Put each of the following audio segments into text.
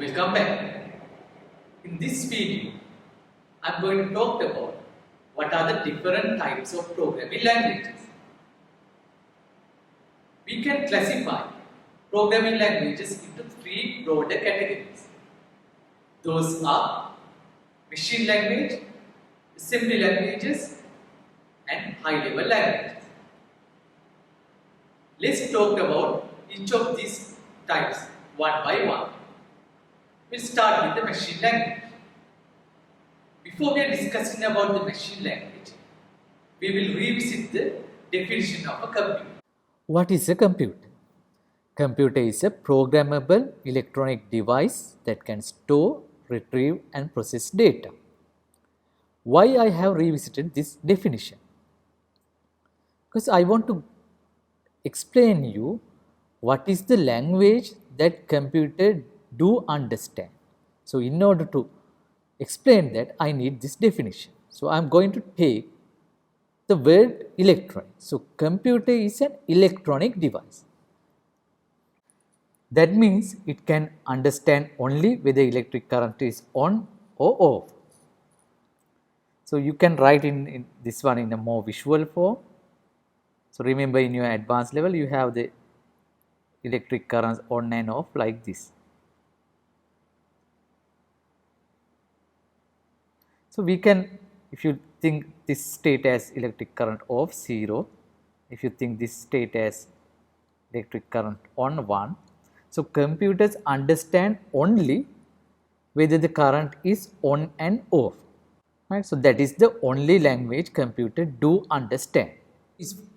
Welcome back. In this video, I am going to talk about what are the different types of programming languages. We can classify programming languages into three broader categories. Those are machine language, assembly languages, and high-level languages. Let's talk about each of these types one by one. We'll start with the machine language. Before we are discussing about the machine language, we will revisit the definition of a computer. What is a computer? Computer is a programmable electronic device that can store, retrieve and process data. Why I have revisited this definition? Because I want to explain you what is the language that computer do understand. So in order to explain that, I need this definition. So I am going to take the word electronic. So computer is an electronic device. That means it can understand only whether electric current is on or off. So you can write in this one in a more visual form. So remember, in your advanced level you have the electric currents on and off like this. So we can, if you think this state as electric current off 0, if you think this state as electric current on 1, so computers understand only whether the current is on and off, right? So that is the only language computer do understand.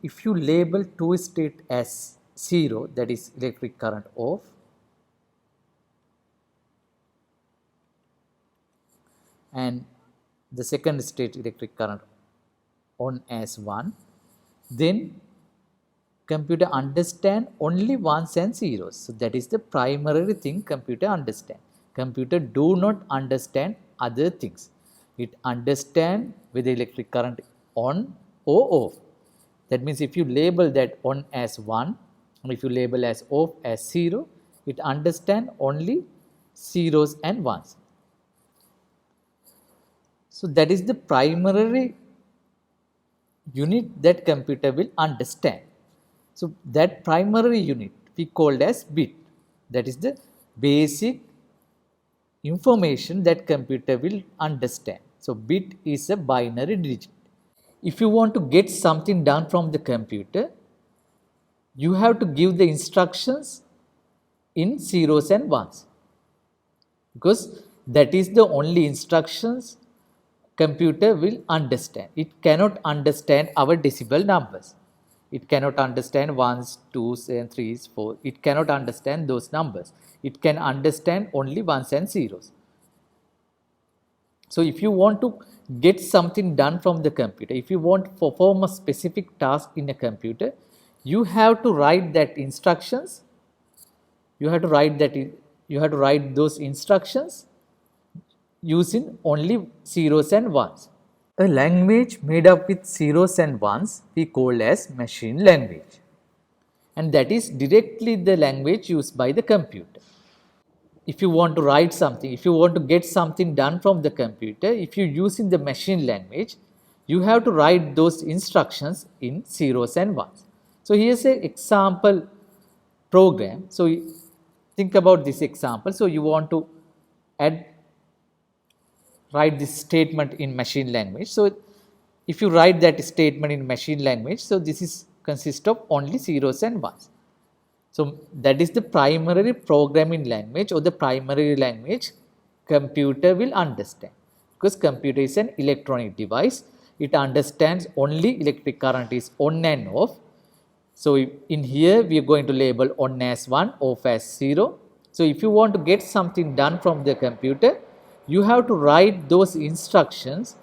If you label two state as 0, that is electric current off, and the second state electric current on as 1, then computer understand only ones and zeros. So that is the primary thing computer understand. Computer do not understand other things. It understand whether electric current on or off. That means if you label that on as 1 and if you label as off as 0, it understand only zeros and ones. So that is the primary unit that computer will understand. So that primary unit we called as bit. That is the basic information that computer will understand. So bit is a binary digit. If you want to get something done from the computer, you have to give the instructions in zeros and ones, because that is the only instructions computer will understand. It cannot understand our decimal numbers. It cannot understand ones, twos and threes, four. It cannot understand those numbers. It can understand only ones and zeros. So if you want to get something done from the computer, if you want to perform a specific task in a computer, you have to write that instructions. You have to write those instructions using only zeros and ones. A language made up with zeros and ones we call as machine language, and that is directly the language used by the computer. If you want to write something, if you want to get something done from the computer, if you use in the machine language, you have to write those instructions in zeros and ones. So here's an example program. So think about this example. So you want to write this statement in machine language. So if you write that statement in machine language, so this is consists of only zeros and ones. So that is the primary programming language, or the primary language computer will understand, because computer is an electronic device. It understands only electric current is on and off. So in here we are going to label on as 1, off as 0. So if you want to get something done from the computer, you have to write those instructions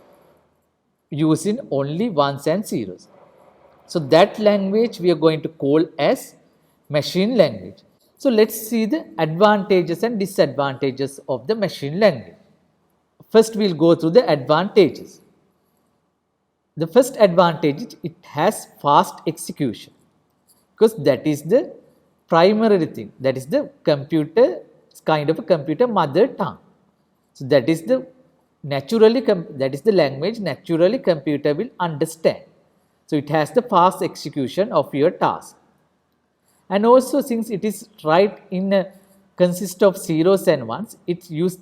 using only ones and zeros. So that language we are going to call as machine language. So let's see the advantages and disadvantages of the machine language. First we will go through the advantages. The first advantage is it has fast execution, because that is the primary thing, that is the computer kind of a computer mother tongue. So that is the that is the language naturally computer will understand. So it has the fast execution of your task. And also since it is write in a consist of zeros and ones, it use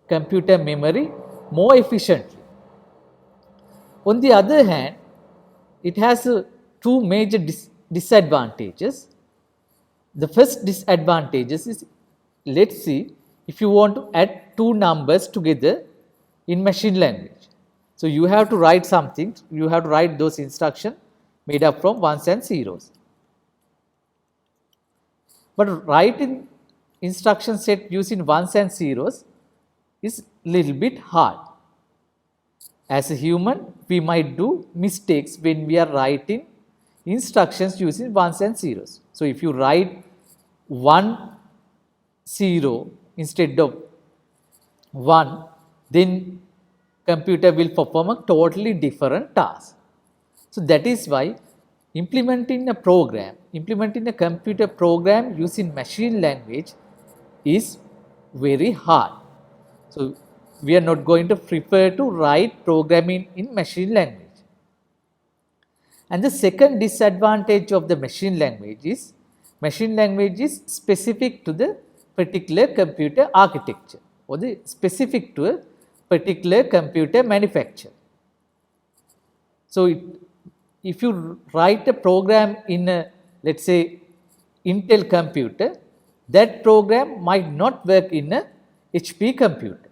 computer memory more efficiently. On the other hand, it has two major disadvantages. The first disadvantages is, let's see, if you want to add two numbers together in machine language. So you have to write something, you have to write those instructions made up from ones and zeros. But writing instruction set using ones and zeros is little bit hard. As a human, we might do mistakes when we are writing instructions using ones and zeros. So if you write 1 0 instead of 1, then computer will perform a totally different task. So that is why implementing a computer program using machine language is very hard. So we are not going to prefer to write programming in machine language. And the second disadvantage of the machine language is specific to the particular computer architecture or the specific to a particular computer manufacturer. So if you write a program in a, let's say, Intel computer, that program might not work in a HP computer.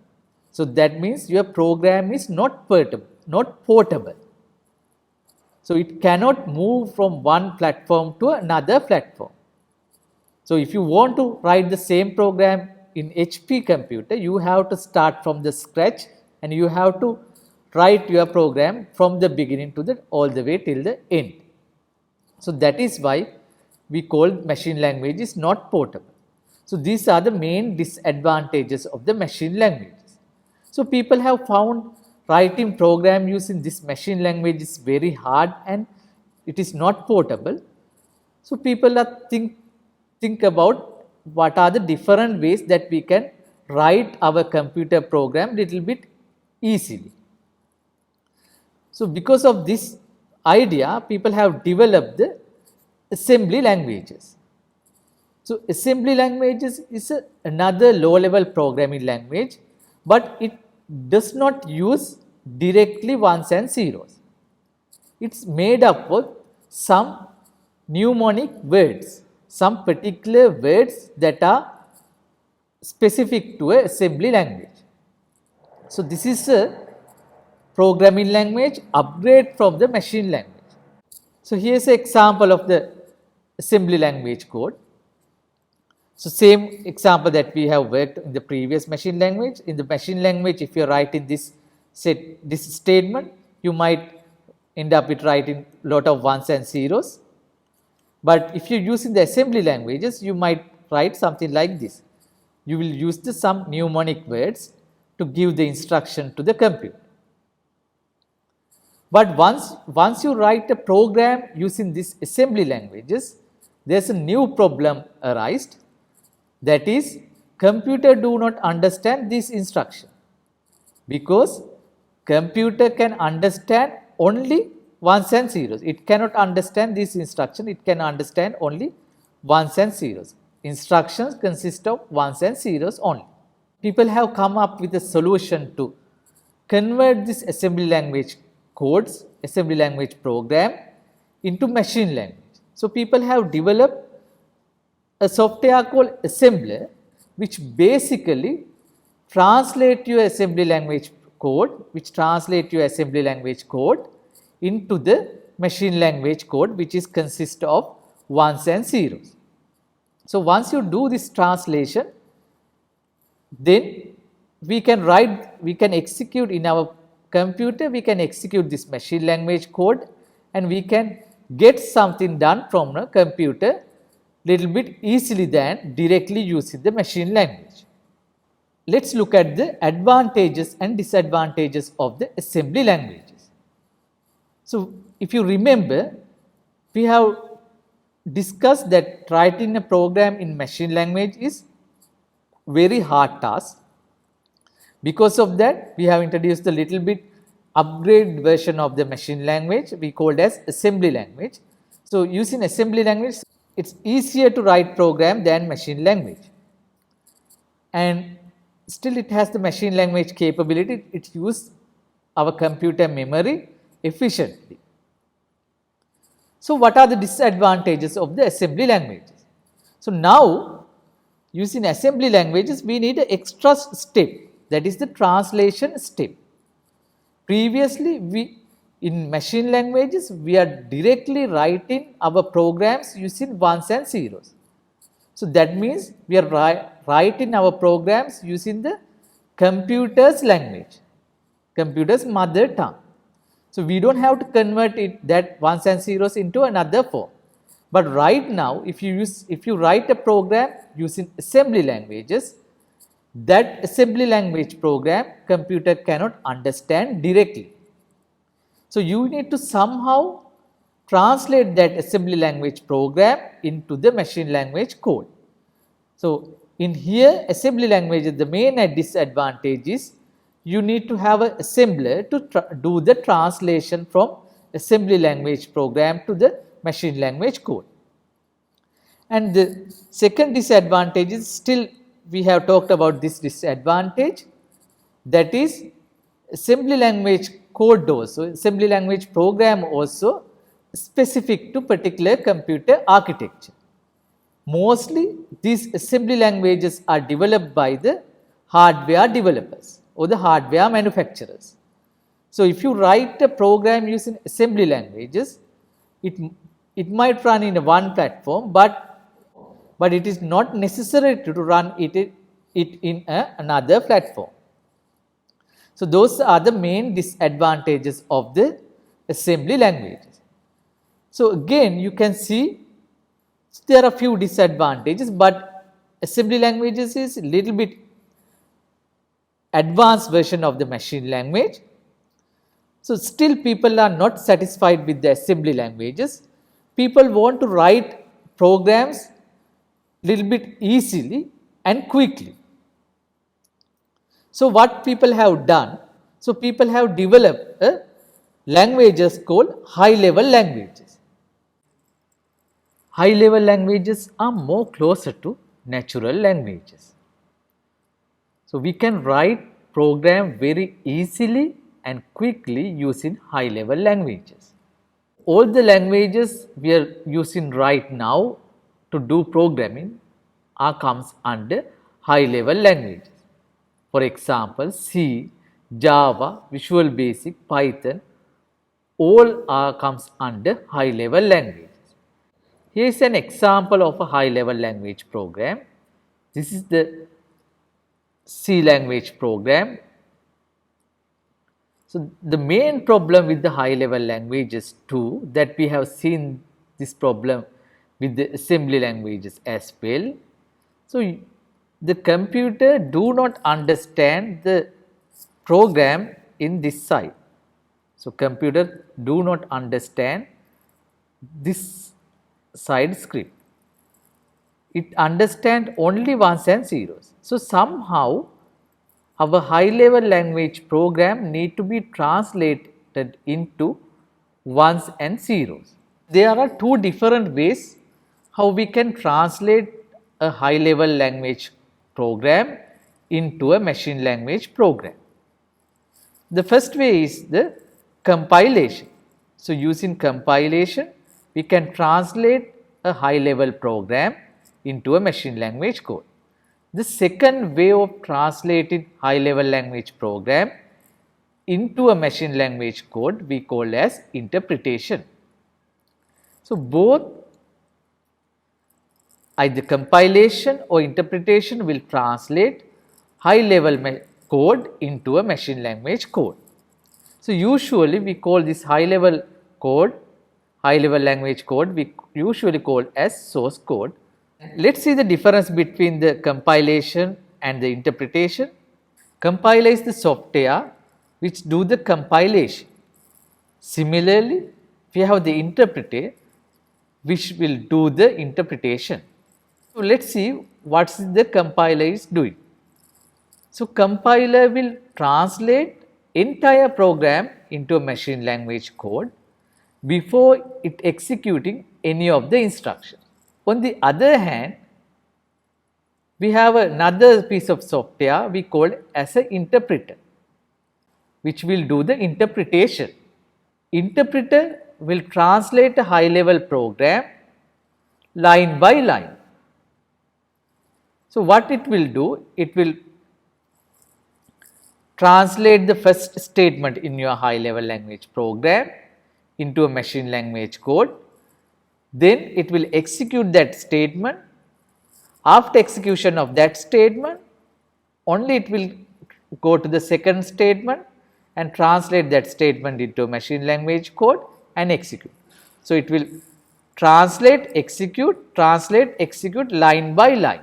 So that means your program is not portable. So it cannot move from one platform to another platform. So if you want to write the same program in HP computer, you have to start from the scratch and you have to write your program from the beginning to the all the way till the end. So that is why we call machine language is not portable. So these are the main disadvantages of the machine languages. So people have found writing program using this machine language is very hard and it is not portable. So people are think about what are the different ways that we can write our computer program little bit easily. So because of this idea, people have developed the assembly languages. So assembly languages is another low-level programming language, but it does not use directly ones and zeros. It's made up of some mnemonic words, some particular words that are specific to an assembly language. So this is a programming language upgrade from the machine language. So here's an example of the assembly language code. So same example that we have worked in the previous machine language. In the machine language, if you're writing this statement, you might end up with writing lot of ones and zeros. But if you're using the assembly languages, you might write something like this. You will use some mnemonic words to give the instruction to the computer. But once you write a program using these assembly languages, there's a new problem arised. That is, computer do not understand this instruction because computer can understand only ones and zeros. It cannot understand this instruction. It can understand only ones and zeros. Instructions consist of ones and zeros only. People have come up with a solution to convert this assembly language codes, assembly language program into machine language. So people have developed a software called assembler, which basically translate your assembly language code, into the machine language code, which is consist of ones and zeros. So once you do this translation, then we can execute in our computer, we can execute this machine language code and we can get something done from a computer little bit easily than directly using the machine language. Let's look at the advantages and disadvantages of the assembly languages. So if you remember, we have discussed that writing a program in machine language is very hard task. Because of that, we have introduced a little bit upgrade version of the machine language we called as assembly language. So, using assembly language, it's easier to write program than machine language, and still it has the machine language capability. It uses our computer memory efficiently. So, what are the disadvantages of the assembly languages? So, now using assembly languages, we need an extra step, that is the translation step. Previously, in machine languages, we are directly writing our programs using ones and zeros. So, that means we are writing our programs using the computer's language, computer's mother tongue. So, we do not have to convert that ones and zeros into another form. But right now, if you write a program using assembly languages, that assembly language program computer cannot understand directly. So, you need to somehow translate that assembly language program into the machine language code. So, in here assembly language, the main disadvantage is you need to have an assembler to do the translation from assembly language program to the machine language code. And the second disadvantage is, still we have talked about this disadvantage, that is assembly language code also, assembly language program also specific to particular computer architecture. Mostly these assembly languages are developed by the hardware developers or the hardware manufacturers. So, if you write a program using assembly languages, it might run in one platform, but it is not necessary to run it in another platform. So, those are the main disadvantages of the assembly languages. So, again you can see there are few disadvantages, but assembly languages is a little bit advanced version of the machine language. So, still people are not satisfied with the assembly languages. People want to write programs little bit easily and quickly. So, what people have done? So, people have developed languages called high level languages. High level languages are more closer to natural languages. So, we can write program very easily and quickly using high level languages. All the languages we are using right now to do programming comes under high level languages. For example, C, Java, Visual Basic, Python, all comes under high level languages. Here is an example of a high level language program. This is the C language program. So, the main problem with the high level languages too, that we have seen this problem with the assembly languages as well. So, the computer do not understand the program in this side. So, computer do not understand this side script. It understand only ones and zeros. So, somehow our high level language program need to be translated into ones and zeros. There are two different ways how we can translate a high level language program into a machine language program. The first way is the compilation. So, using compilation, we can translate a high level program into a machine language code. The second way of translating high level language program into a machine language code we call as interpretation. So, both either compilation or interpretation will translate high level code into a machine language code. So, usually we call this high level code, high level language code, we usually call as source code. Let us see the difference between the compilation and the interpretation. Compiler is the software which do the compilation. Similarly, we have the interpreter which will do the interpretation. So let's see what the compiler is doing. So compiler will translate entire program into a machine language code before it executing any of the instructions. On the other hand, we have another piece of software we call as an interpreter, which will do the interpretation. Interpreter will translate a high level program line by line. So what it will do? It will translate the first statement in your high level language program into a machine language code. Then it will execute that statement. After execution of that statement, only it will go to the second statement and translate that statement into machine language code and execute. So it will translate, execute line by line.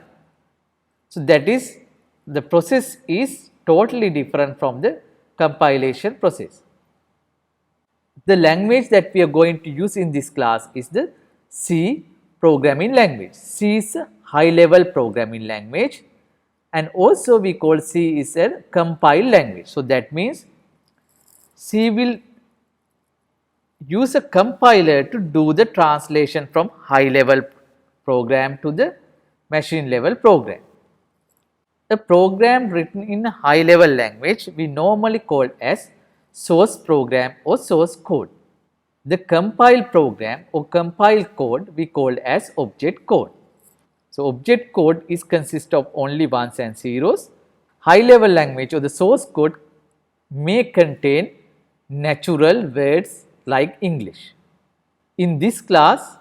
So that is, the process is totally different from the compilation process. The language that we are going to use in this class is the C programming language. C is a high level programming language, and also we call C is a compiled language. So that means C will use a compiler to do the translation from high level program to the machine level program. A program written in a high level language we normally call as source program or source code. The compiled program or compiled code we call as object code. So object code is consist of only ones and zeros. High level language or the source code may contain natural words like English. In this class,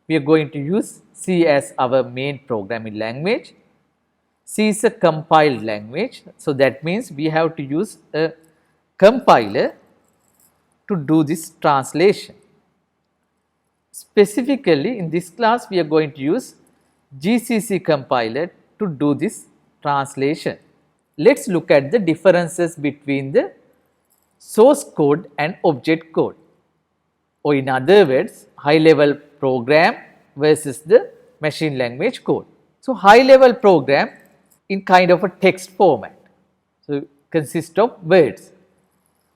we are going to use C as our main programming language. C is a compiled language, so that means we have to use a compiler to do this translation. Specifically, in this class, we are going to use GCC compiler to do this translation. Let's look at the differences between the source code and object code, or in other words, high level program versus the machine language code. So high level program in kind of a text format, so consists of words.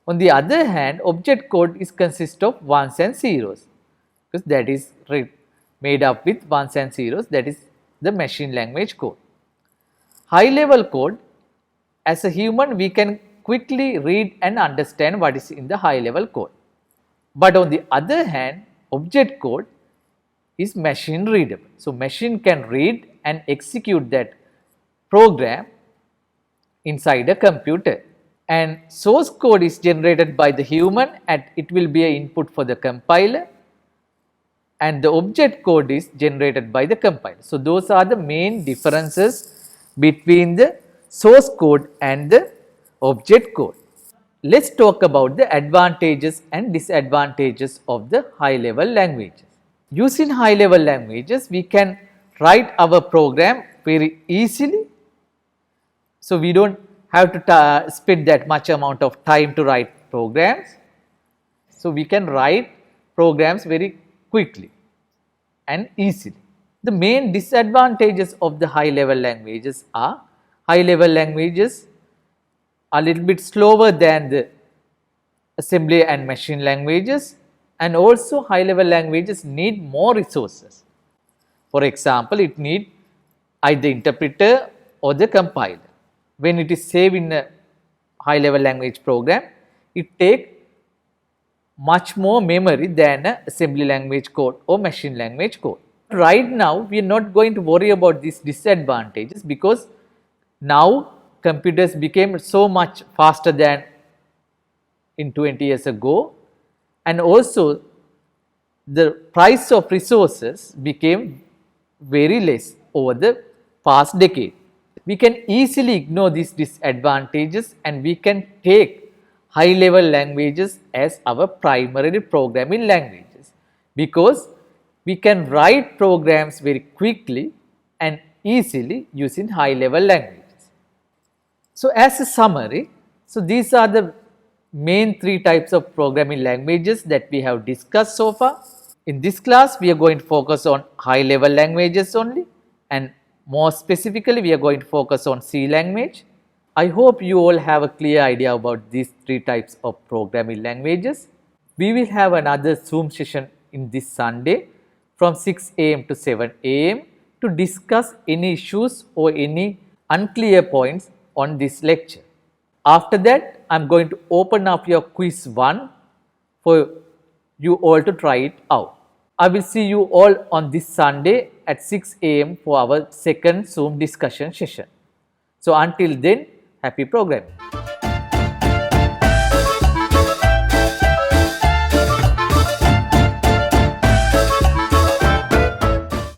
On the other hand, object code is consist of ones and zeros, because that is made up with ones and zeros, that is the machine language code. High level code, as a human we can quickly read and understand what is in the high level code. But on the other hand, object code is machine readable. So machine can read and execute that program inside a computer, and source code is generated by the human and it will be an input for the compiler, and the object code is generated by the compiler. So those are the main differences between the source code and the object code. Let's talk about the advantages and disadvantages of the high level languages. Using high level languages, we can write our program very easily. So we don't have to spend that much amount of time to write programs. So we can write programs very quickly and easily. The main disadvantages of the high level languages are, high level languages are a little bit slower than the assembly and machine languages, and also high level languages need more resources. For example, it needs either interpreter or the compiler. When it is saved in a high level language program, it takes much more memory than an assembly language code or machine language code. Right now, we are not going to worry about these disadvantages, because now computers became so much faster than in 20 years ago, and also the price of resources became very less over the past decade. We can easily ignore these disadvantages and we can take high level languages as our primary programming languages, because we can write programs very quickly and easily using high level languages. So as a summary, so these are the main three types of programming languages that we have discussed so far. In this class, we are going to focus on high level languages only, and More specifically, we are going to focus on C language. I hope you all have a clear idea about these three types of programming languages. We will have another Zoom session in this Sunday from 6 am to 7 am to discuss any issues or any unclear points on this lecture. After that, I am going to open up your quiz 1 for you all to try it out. I will see you all on this Sunday at 6 am for our second Zoom discussion session. So until then, happy programming.